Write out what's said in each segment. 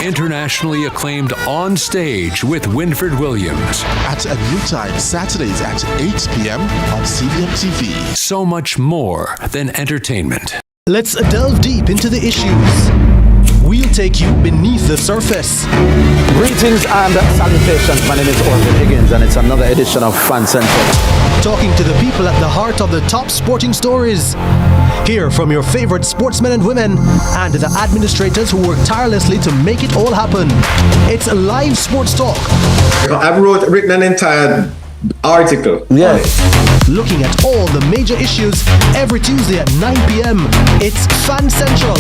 internationally acclaimed On Stage with Winford Williams. At a new time, Saturdays at 8 p.m. on CVM TV. So much more than entertainment. Let's delve deep into the issues. We'll take you beneath the surface. Greetings and salutations. My name is Orville Higgins and it's another edition of Fan Central. Talking to the people at the heart of the top sporting stories. Hear from your favorite sportsmen and women and the administrators who work tirelessly to make it all happen. It's live sports talk. I've written an entire article. Yeah. Looking at all the major issues every Tuesday at 9 p.m. It's Fan Central.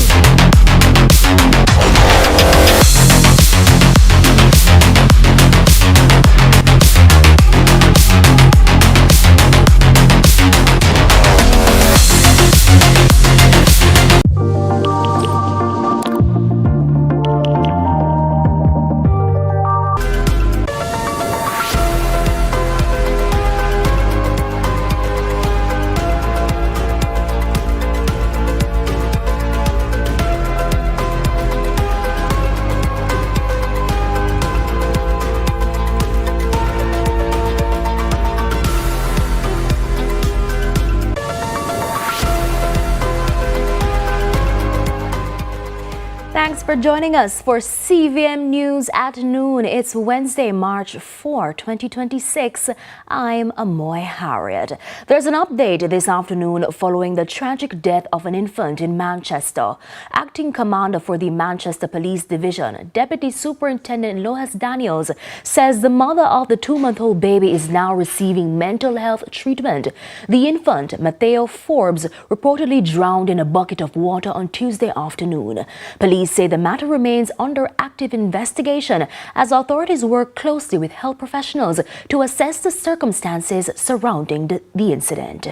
Thanks for joining us for CVM News at noon. It's Wednesday, March 4, 2026. I'm Amoy Harriet. There's an update this afternoon following the tragic death of an infant in Manchester. Acting Commander for the Manchester Police Division, Deputy Superintendent Lois Daniels, says the mother of the 2-month-old baby is now receiving mental health treatment. The infant, Mateo Forbes, reportedly drowned in a bucket of water on Tuesday afternoon. Police say the matter remains under active investigation as authorities work closely with health professionals to assess the circumstances surrounding the incident.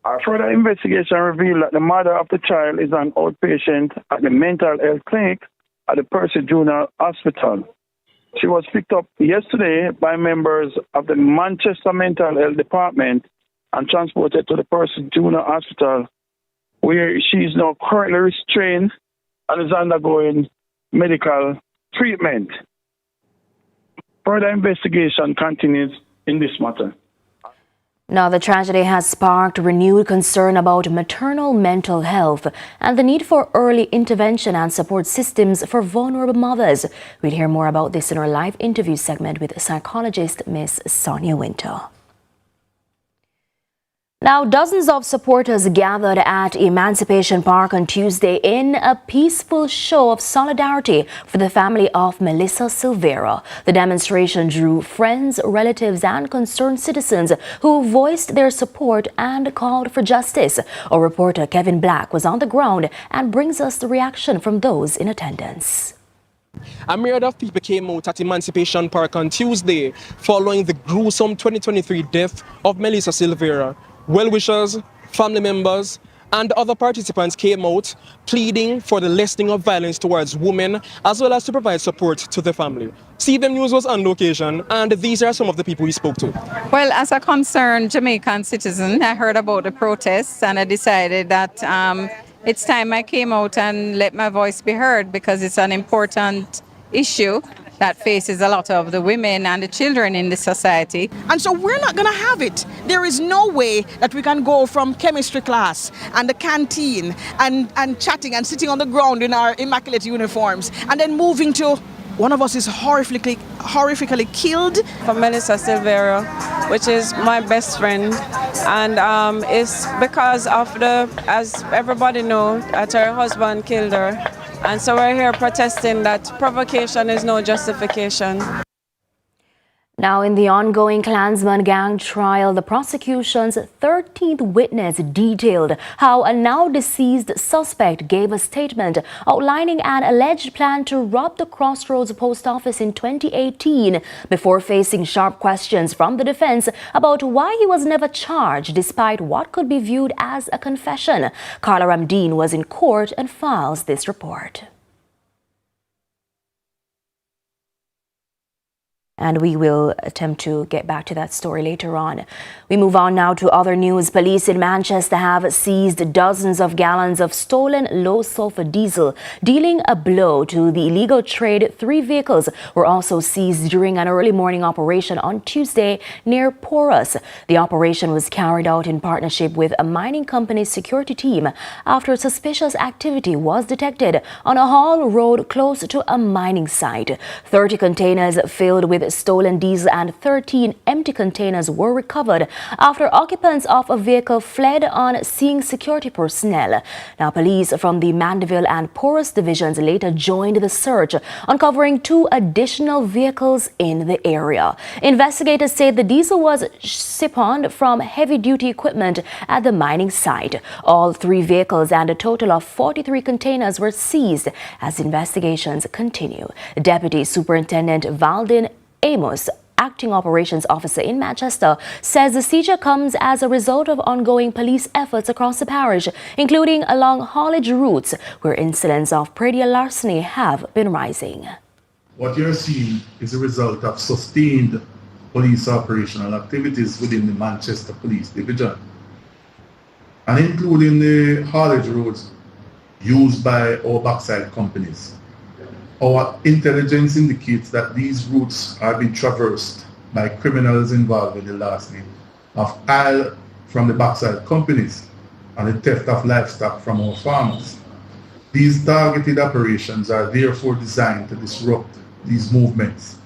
Our further investigation revealed that the mother of the child is an outpatient at the mental health clinic at the Percy Junior Hospital. She was picked up yesterday by members of the Manchester Mental Health Department and transported to the Percy Junior Hospital, where she is now currently restrained and is undergoing medical treatment. Further investigation continues in this matter. Now, the tragedy has sparked renewed concern about maternal mental health and the need for early intervention and support systems for vulnerable mothers. We'll hear more about this in our live interview segment with psychologist Miss Sonia Winter. Now, dozens of supporters gathered at Emancipation Park on Tuesday in a peaceful show of solidarity for the family of Melissa Silvera. The demonstration drew friends, relatives, and concerned citizens who voiced their support and called for justice. Our reporter Kevin Black was on the ground and brings us the reaction from those in attendance. A myriad of people came out at Emancipation Park on Tuesday following the gruesome 2023 death of Melissa Silvera. Well-wishers, family members, and other participants came out pleading for the lessening of violence towards women as well as to provide support to the family. CVM News was on location and these are some of the people we spoke to. Well, as a concerned Jamaican citizen, I heard about the protests and I decided that it's time I came out and let my voice be heard because it's an important issue that faces a lot of the women and the children in the society. And so we're not going to have it. There is no way that we can go from chemistry class and the canteen and chatting and sitting on the ground in our immaculate uniforms and then moving to one of us is horrifically killed. For Melissa Silvera, which is my best friend, and it's because of as everybody knows, that her husband killed her. And so we're here protesting that provocation is no justification. Now, in the ongoing Clansman gang trial, the prosecution's 13th witness detailed how a now deceased suspect gave a statement outlining an alleged plan to rob the Crossroads post office in 2018 before facing sharp questions from the defense about why he was never charged despite what could be viewed as a confession. Carla Ramdeen was in court and files this report. And we will attempt to get back to that story later on. We move on now to other news. Police in Manchester have seized dozens of gallons of stolen low-sulfur diesel, dealing a blow to the illegal trade. 3 vehicles were also seized during an early morning operation on Tuesday near Porus. The operation was carried out in partnership with a mining company's security team after suspicious activity was detected on a haul road close to a mining site. 30 containers filled with stolen diesel and 13 empty containers were recovered after occupants of a vehicle fled on seeing security personnel. Now, police from the Mandeville and Porus divisions later joined the search, uncovering 2 additional vehicles in the area. Investigators say the diesel was siphoned from heavy-duty equipment at the mining site. All 3 vehicles and a total of 43 containers were seized as investigations continue. Deputy Superintendent Valdin Amos, acting operations officer in Manchester, says the seizure comes as a result of ongoing police efforts across the parish, including along haulage routes where incidents of predial larceny have been rising. What you're seeing is a result of sustained police operational activities within the Manchester Police Division, and including the haulage routes used by our backside companies. Our intelligence indicates that these routes are being traversed by criminals involved in the larceny of oil from the backside companies and the theft of livestock from our farmers. These targeted operations are therefore designed to disrupt these movements,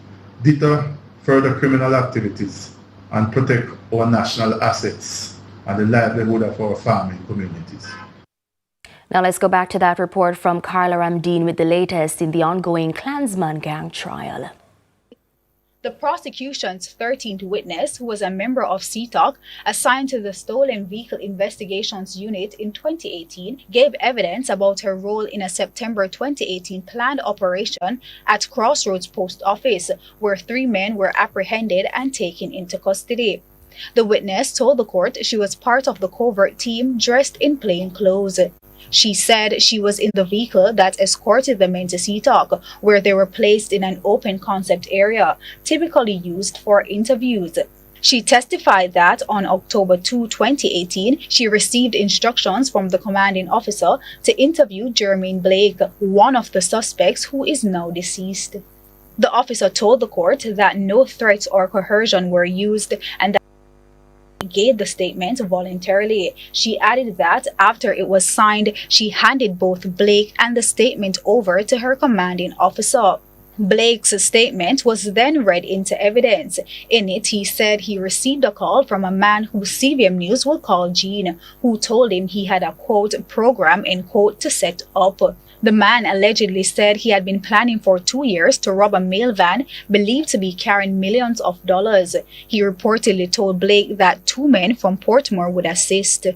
deter further criminal activities, and protect our national assets and the livelihood of our farming communities. Now let's go back to that report from Carla Ramdeen with the latest in the ongoing Clansman gang trial. The prosecution's 13th witness, who was a member of CTOC assigned to the Stolen Vehicle Investigations Unit in 2018, gave evidence about her role in a September 2018 planned operation at Crossroads Post Office, where 3 men were apprehended and taken into custody. The witness told the court she was part of the covert team dressed in plain clothes. She said she was in the vehicle that escorted the men to CTOC, where they were placed in an open concept area, typically used for interviews. She testified that on October 2, 2018, she received instructions from the commanding officer to interview Jermaine Blake, one of the suspects who is now deceased. The officer told the court that no threats or coercion were used and that gave the statement voluntarily. She added that after it was signed, she handed both Blake and the statement over to her commanding officer. Blake's statement was then read into evidence. In it, he said he received a call from a man who CVM News will call Gene, who told him he had a quote program in quote to set up. The man allegedly said he had been planning for 2 years to rob a mail van believed to be carrying millions of dollars. He reportedly told Blake that 2 men from Portmore would assist.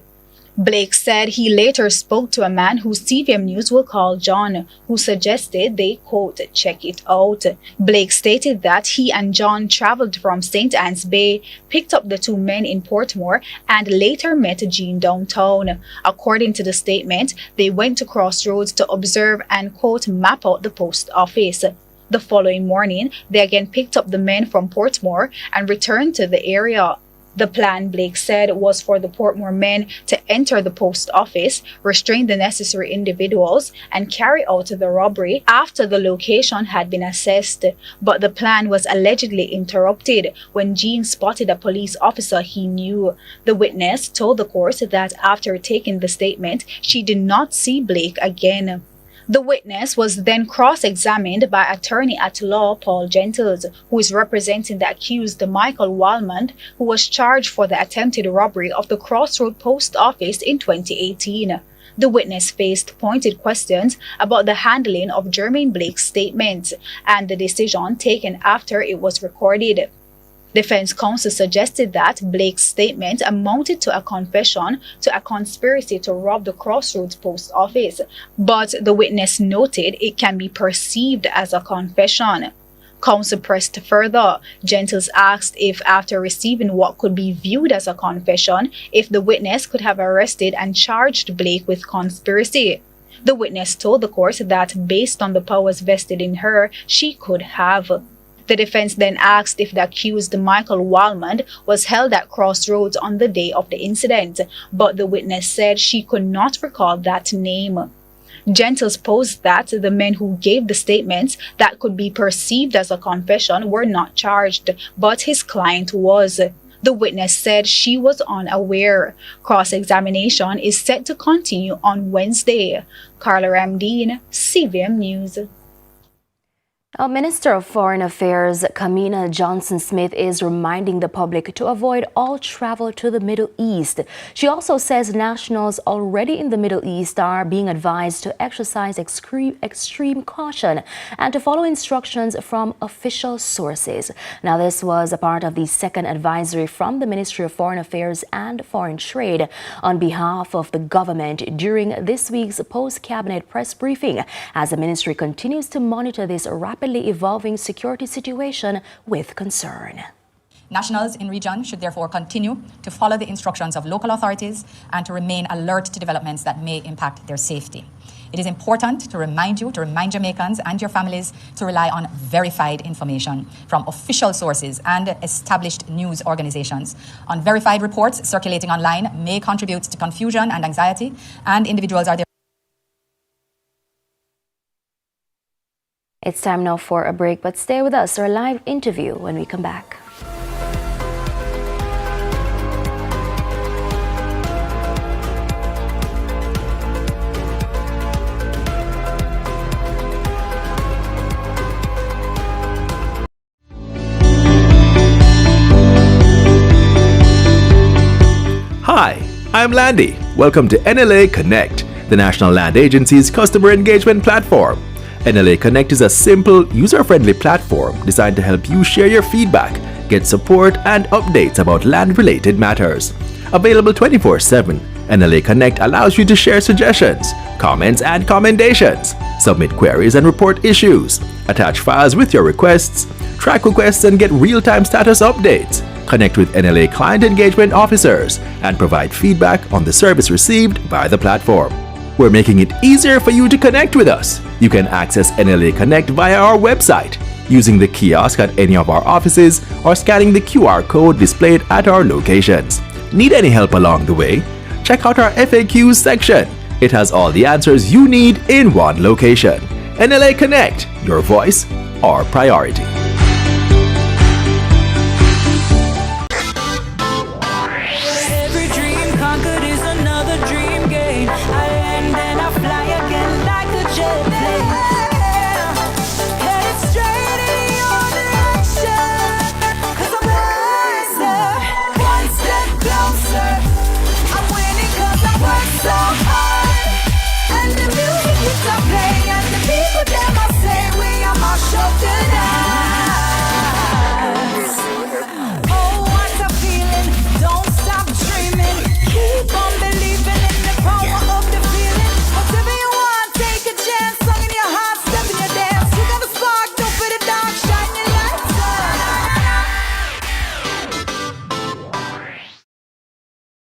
Blake said he later spoke to a man who CVM News will call John, who suggested they, quote, check it out. Blake stated that he and John traveled from St. Anne's Bay, picked up the 2 men in Portmore, and later met Jean downtown. According to the statement, they went to Crossroads to observe and, quote, map out the post office. The following morning, they again picked up the men from Portmore and returned to the area. The plan, Blake said, was for the Portmore men to enter the post office, restrain the necessary individuals, and carry out the robbery after the location had been assessed. But the plan was allegedly interrupted when Jean spotted a police officer he knew. The witness told the court that after taking the statement, she did not see Blake again. The witness was then cross-examined by attorney-at-law Paul Gentles, who is representing the accused Michael Walmond, who was charged for the attempted robbery of the Crossroad Post Office in 2018. The witness faced pointed questions about the handling of Jermaine Blake's statement and the decision taken after it was recorded. Defense counsel suggested that Blake's statement amounted to a confession to a conspiracy to rob the Crossroads Post Office, but the witness noted it can be perceived as a confession. Counsel pressed further. Gentles asked if, after receiving what could be viewed as a confession, if the witness could have arrested and charged Blake with conspiracy. The witness told the court that based on the powers vested in her, she could have. The defense then asked if the accused Michael Walmond was held at Crossroads on the day of the incident, but the witness said she could not recall that name. Gentles posed that the men who gave the statements that could be perceived as a confession were not charged, but his client was. The witness said she was unaware. Cross-examination is set to continue on Wednesday. Carla Ramdeen, CVM News. Minister of Foreign Affairs Kamina Johnson-Smith is reminding the public to avoid all travel to the Middle East. She also says nationals already in the Middle East are being advised to exercise extreme caution and to follow instructions from official sources. Now, this was a part of the second advisory from the Ministry of Foreign Affairs and Foreign Trade on behalf of the government during this week's post-cabinet press briefing, as the ministry continues to monitor this rapidly evolving security situation with concern. Nationals in region should therefore continue to follow the instructions of local authorities and to remain alert to developments that may impact their safety. It is important to remind Jamaicans and your families to rely on verified information from official sources and established news organizations. Unverified reports circulating online may contribute to confusion and anxiety, and individuals are It's time now for a break, but stay with us for a live interview when we come back. Hi, I'm Landy. Welcome to NLA Connect, the National Land Agency's customer engagement platform. NLA Connect is a simple, user-friendly platform designed to help you share your feedback, get support, and updates about land-related matters. Available 24/7, NLA Connect allows you to share suggestions, comments, and commendations, submit queries and report issues, attach files with your requests, track requests and get real-time status updates, connect with NLA client engagement officers, and provide feedback on the service received via the platform. We're making it easier for you to connect with us. You can access NLA Connect via our website, using the kiosk at any of our offices, or scanning the QR code displayed at our locations. Need any help along the way? Check out our FAQs section. It has all the answers you need in one location. NLA Connect, your voice, our priority.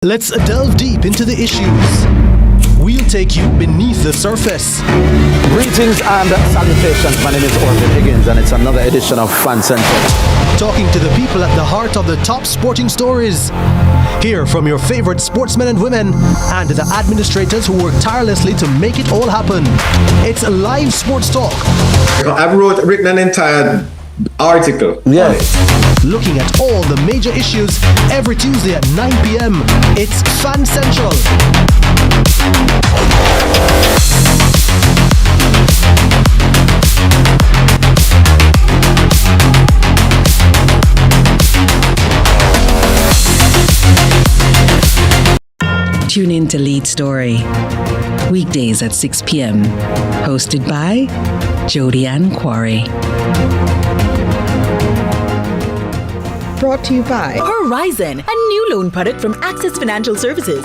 Let's delve deep into the issues. We'll take you beneath the surface. Greetings and salutations. My name is Orvin Higgins, and it's another edition of Fan Central. Talking to the people at the heart of the top sporting stories. Hear from your favorite sportsmen and women and the administrators who work tirelessly to make it all happen. It's a live sports talk. I've written an entire article. Yeah. Looking at all the major issues every Tuesday at 9 p.m. It's Fan Central. Tune in to Lead Story, weekdays at 6 p.m. Hosted by Jody Ann Quarry. Brought to you by Horizon, a new loan product from Access Financial Services.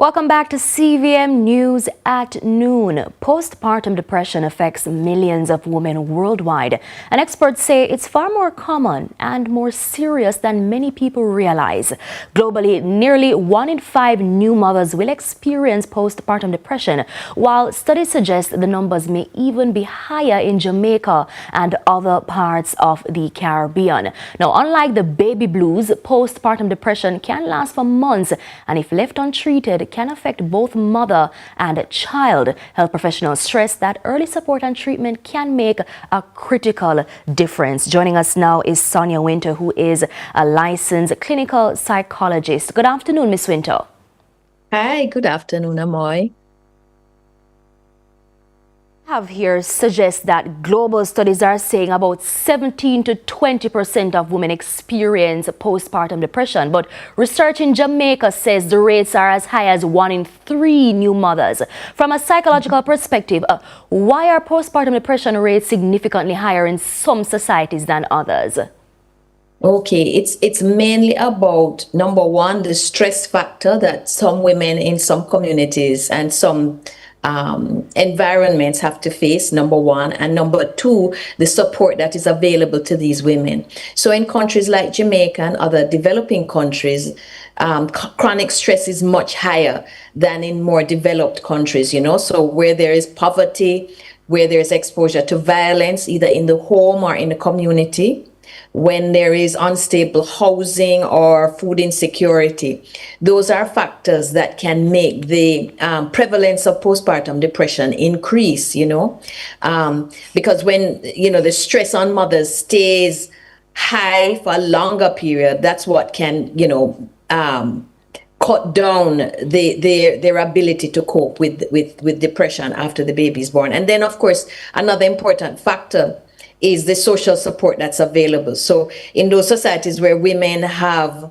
Welcome back to CVM News at Noon. Postpartum depression affects millions of women worldwide, and experts say it's far more common and more serious than many people realize. Globally, nearly 1 in 5 new mothers will experience postpartum depression, while studies suggest the numbers may even be higher in Jamaica and other parts of the Caribbean. Now, unlike the baby blues, postpartum depression can last for months, and if left untreated, can affect both mother and child. Health professionals stress that early support and treatment can make a critical difference. Joining us now is Sonia Winter, who is a licensed clinical psychologist. Good afternoon, Miss Winter. Hi, good afternoon, Amoy. Have here suggests that global studies are saying about 17 to 20% of women experience postpartum depression, but research in Jamaica says the rates are as high as 1 in 3 new mothers. From a psychological perspective, why are postpartum depression rates significantly higher in some societies than others? Okay, it's mainly about, number one, the stress factor that some women in some communities and some environments have to face, number one, and number two, the support that is available to these women. So in countries like Jamaica and other developing countries, chronic stress is much higher than in more developed countries, so where there is poverty, where there's exposure to violence, either in the home or in the community, when there is unstable housing or food insecurity. Those are factors that can make the prevalence of postpartum depression increase, because when, the stress on mothers stays high for a longer period, that's what can, cut down their ability to cope with depression after the baby is born. And then, of course, another important factor is the social support that's available. So in those societies where women have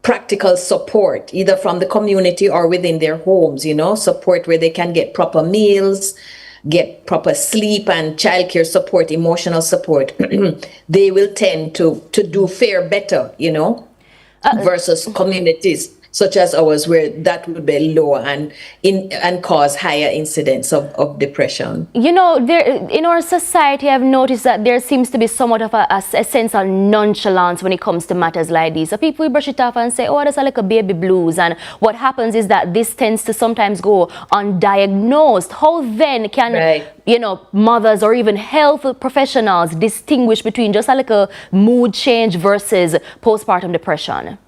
practical support, either from the community or within their homes, support where they can get proper meals, get proper sleep and childcare support, emotional support, they will tend to do fare better, versus communities such as ours, where that would be lower and cause higher incidence of depression. There in our society, I've noticed that there seems to be somewhat of a sense of nonchalance when it comes to matters like these. So people will brush it off and say, oh, that's like a baby blues. And what happens is that this tends to sometimes go undiagnosed. How then can, mothers or even health professionals distinguish between just like a mood change versus postpartum depression?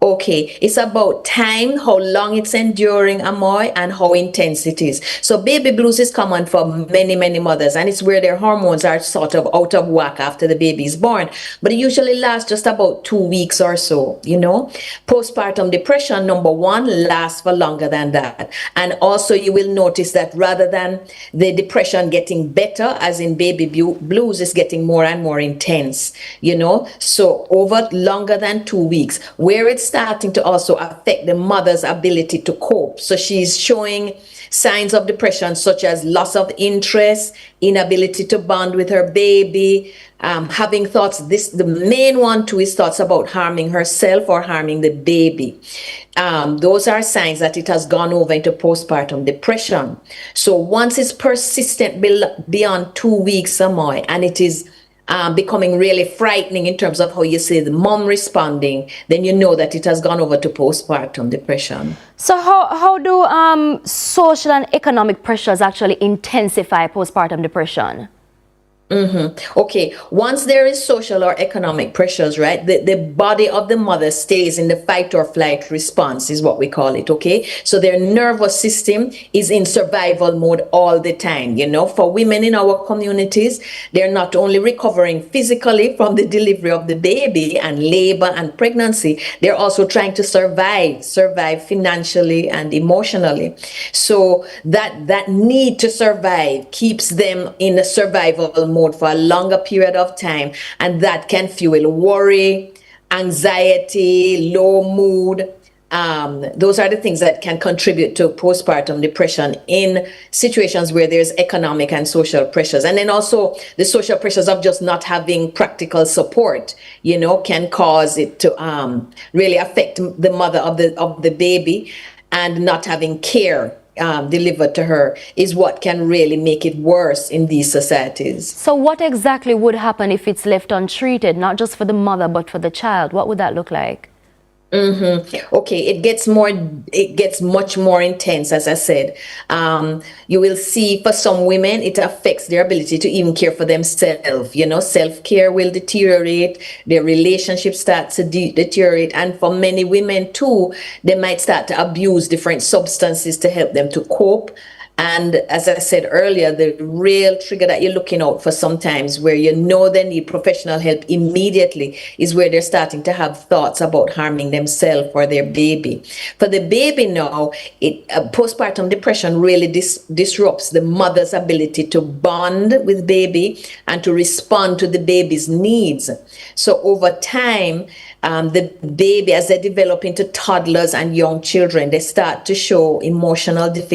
Okay, it's about time, how long it's enduring, Amoy, and how intense it is. So baby blues is common for many, many mothers, and it's where their hormones are sort of out of whack after the baby is born. But it usually lasts just about 2 weeks or so, Postpartum depression, number one, lasts for longer than that. And also you will notice that rather than the depression getting better, as in baby blues, is getting more and more intense, So over longer than 2 weeks, where it's starting to also affect the mother's ability to cope. So she's showing signs of depression such as loss of interest, inability to bond with her baby, having thoughts. The main one too is thoughts about harming herself or harming the baby. Those are signs that it has gone over into postpartum depression. So once it's persistent beyond 2 weeks, Samoy, and it is becoming really frightening in terms of how you see the mom responding, then you know that it has gone over to postpartum depression. So how do social and economic pressures actually intensify postpartum depression? Okay, once there is social or economic pressures, right, the body of the mother stays in the fight or flight response is what we call it, okay? So their nervous system is in survival mode all the time, For women in our communities, they're not only recovering physically from the delivery of the baby and labor and pregnancy, they're also trying to survive financially and emotionally. So that need to survive keeps them in a survival mode for a longer period of time, and that can fuel worry, anxiety, low mood. Those are the things that can contribute to postpartum depression in situations where there's economic and social pressures. And then also the social pressures of just not having practical support, can cause it to really affect the mother of the baby. and not having care delivered to her is what can really make it worse in these societies. So what exactly would happen if it's left untreated, not just for the mother, but for the child? What would that look like? Okay, it gets much more intense, as I said. You will see for some women, it affects their ability to even care for themselves. You know, self-care will deteriorate, their relationships start to deteriorate. And for many women too, they might start to abuse different substances to help them to cope. And as I said earlier, the real trigger that you're looking out for sometimes where you know they need professional help immediately is where they're starting to have thoughts about harming themselves or their baby. For the baby now, postpartum depression really disrupts the mother's ability to bond with baby and to respond to the baby's needs. So over time, the baby, as they develop into toddlers and young children, they start to show emotional difficulties.